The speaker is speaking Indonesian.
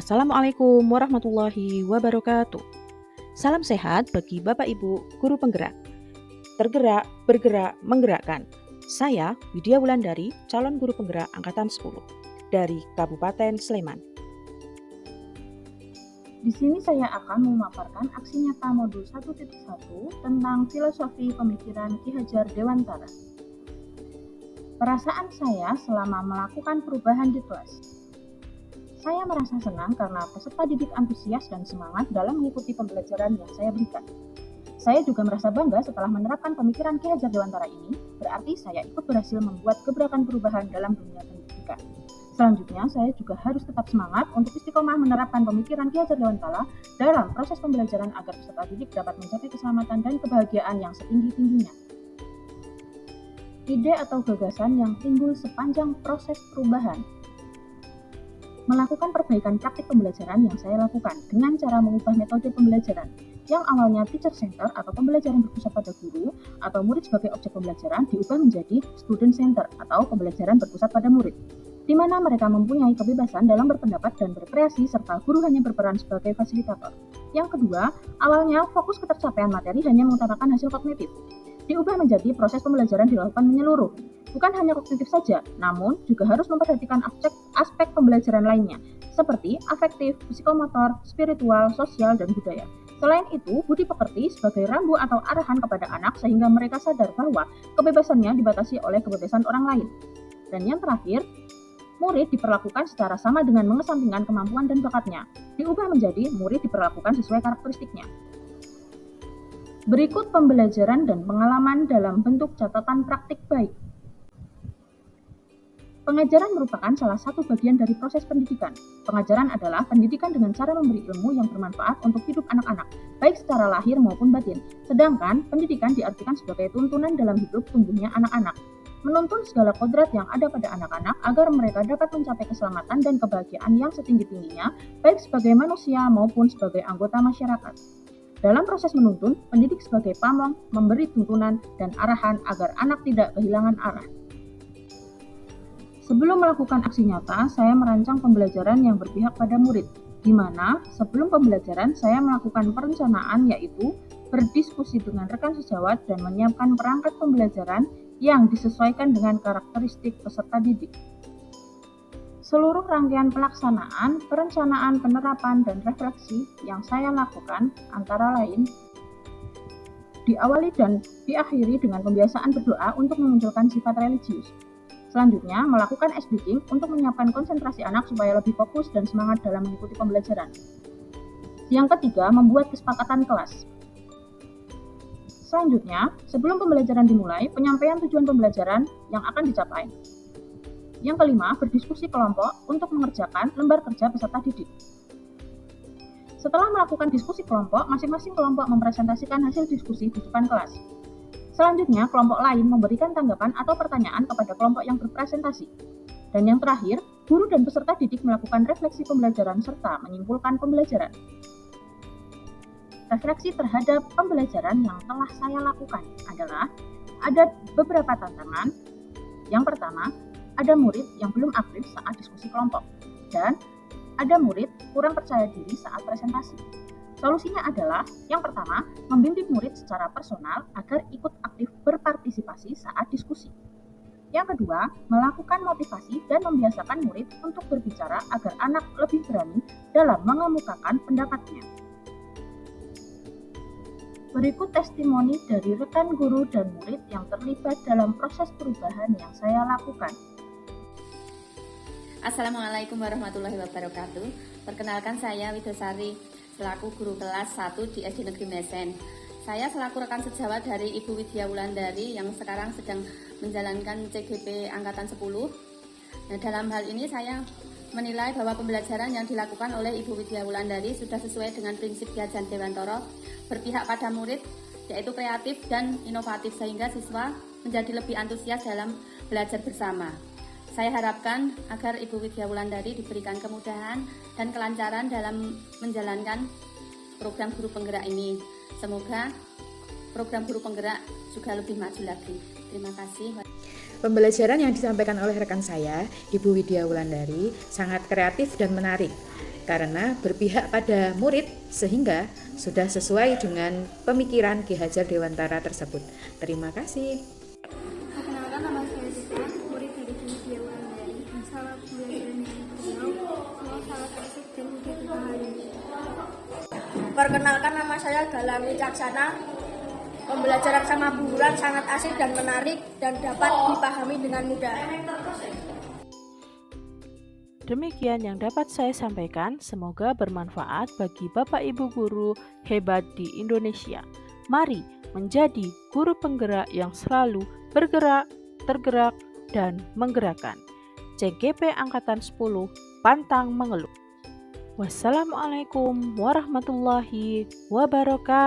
Assalamualaikum warahmatullahi wabarakatuh. Salam sehat bagi Bapak Ibu guru penggerak. Tergerak, bergerak, menggerakkan. Saya Widya Wulandari, calon guru penggerak angkatan 10 dari Kabupaten Sleman. Di sini saya akan memaparkan aksi nyata modul 1.1 tentang filosofi pemikiran Ki Hajar Dewantara. Perasaan saya selama melakukan perubahan di kelas. Saya merasa senang karena peserta didik antusias dan semangat dalam mengikuti pembelajaran yang saya berikan. Saya juga merasa bangga setelah menerapkan pemikiran Ki Hajar Dewantara ini, berarti saya ikut berhasil membuat gebrakan perubahan dalam dunia pendidikan. Selanjutnya, saya juga harus tetap semangat untuk istiqomah menerapkan pemikiran Ki Hajar Dewantara dalam proses pembelajaran agar peserta didik dapat mencapai keselamatan dan kebahagiaan yang setinggi-tingginya. Ide atau gagasan yang timbul sepanjang proses perubahan. Melakukan perbaikan praktik pembelajaran yang saya lakukan dengan cara mengubah metode pembelajaran yang awalnya teacher center atau pembelajaran berpusat pada guru atau murid sebagai objek pembelajaran diubah menjadi student center atau pembelajaran berpusat pada murid, di mana mereka mempunyai kebebasan dalam berpendapat dan berkreasi serta guru hanya berperan sebagai fasilitator. Yang kedua, awalnya fokus ketercapaian materi hanya mengutamakan hasil kognitif, diubah menjadi proses pembelajaran dilakukan menyeluruh. Bukan hanya kognitif saja, namun juga harus memperhatikan aspek pembelajaran lainnya, seperti afektif, psikomotor, spiritual, sosial, dan budaya. Selain itu, budi pekerti sebagai rambu atau arahan kepada anak sehingga mereka sadar bahwa kebebasannya dibatasi oleh kebebasan orang lain. Dan yang terakhir, murid diperlakukan secara sama dengan mengesampingkan kemampuan dan bakatnya, diubah menjadi murid diperlakukan sesuai karakteristiknya. Berikut pembelajaran dan pengalaman dalam bentuk catatan praktik baik. Pengajaran merupakan salah satu bagian dari proses pendidikan. Pengajaran adalah pendidikan dengan cara memberi ilmu yang bermanfaat untuk hidup anak-anak, baik secara lahir maupun batin. Sedangkan pendidikan diartikan sebagai tuntunan dalam hidup tumbuhnya anak-anak. Menuntun segala kodrat yang ada pada anak-anak agar mereka dapat mencapai keselamatan dan kebahagiaan yang setinggi-tingginya, baik sebagai manusia maupun sebagai anggota masyarakat. Dalam proses menuntun, pendidik sebagai pamong memberi tuntunan dan arahan agar anak tidak kehilangan arah. Sebelum melakukan aksi nyata, saya merancang pembelajaran yang berpihak pada murid, di mana sebelum pembelajaran saya melakukan perencanaan yaitu berdiskusi dengan rekan sejawat dan menyiapkan perangkat pembelajaran yang disesuaikan dengan karakteristik peserta didik. Seluruh rangkaian pelaksanaan, perencanaan, penerapan, dan refleksi yang saya lakukan antara lain diawali dan diakhiri dengan pembiasaan berdoa untuk memunculkan sifat religius. Selanjutnya, melakukan ice breaking untuk menyiapkan konsentrasi anak supaya lebih fokus dan semangat dalam mengikuti pembelajaran. Yang ketiga, membuat kesepakatan kelas. Selanjutnya, sebelum pembelajaran dimulai, penyampaian tujuan pembelajaran yang akan dicapai. Yang kelima, berdiskusi kelompok untuk mengerjakan lembar kerja peserta didik. Setelah melakukan diskusi kelompok, masing-masing kelompok mempresentasikan hasil diskusi di depan kelas. Selanjutnya, kelompok lain memberikan tanggapan atau pertanyaan kepada kelompok yang berpresentasi. Dan yang terakhir, guru dan peserta didik melakukan refleksi pembelajaran serta menyimpulkan pembelajaran. Refleksi terhadap pembelajaran yang telah saya lakukan adalah ada beberapa tantangan. Yang pertama, ada murid yang belum aktif saat diskusi kelompok, dan ada murid kurang percaya diri saat presentasi. Solusinya adalah, yang pertama, membimbing murid secara personal agar ikut aktif berpartisipasi saat diskusi. Yang kedua, melakukan motivasi dan membiasakan murid untuk berbicara agar anak lebih berani dalam mengemukakan pendapatnya. Berikut testimoni dari rekan guru dan murid yang terlibat dalam proses perubahan yang saya lakukan. Assalamualaikum warahmatullahi wabarakatuh. Perkenalkan, saya Widosari selaku guru kelas 1 di SD Negeri Mesen. Saya selaku rekan sejawat dari Ibu Widya Wulandari yang sekarang sedang menjalankan CGP Angkatan 10. Nah, dalam hal ini saya menilai bahwa pembelajaran yang dilakukan oleh Ibu Widya Wulandari sudah sesuai dengan prinsip Ki Hajar Dewantara, berpihak pada murid, yaitu kreatif dan inovatif sehingga siswa menjadi lebih antusias dalam belajar bersama. Saya harapkan agar Ibu Widya Wulandari diberikan kemudahan dan kelancaran dalam menjalankan program guru penggerak ini. Semoga program guru penggerak juga lebih maju lagi. Terima kasih. Pembelajaran yang disampaikan oleh rekan saya, Ibu Widya Wulandari, sangat kreatif dan menarik. karena berpihak pada murid sehingga sudah sesuai dengan pemikiran Ki Hajar Dewantara tersebut. Terima kasih. Perkenalkan, nama saya Zita, murid dari Widya Wulandari. Masalah pembelajaran dengan beliau, semua sangat asik dan mudah dipahami. Perkenalkan, nama saya Galang Wicaksana. Pembelajaran sama Bu Wulan sangat asik dan menarik dan dapat dipahami dengan mudah. Demikian yang dapat saya sampaikan, semoga bermanfaat bagi Bapak Ibu guru hebat di Indonesia. Mari menjadi guru penggerak yang selalu bergerak, tergerak, dan menggerakkan. CGP Angkatan 10, pantang mengeluh. Wassalamualaikum warahmatullahi wabarakatuh.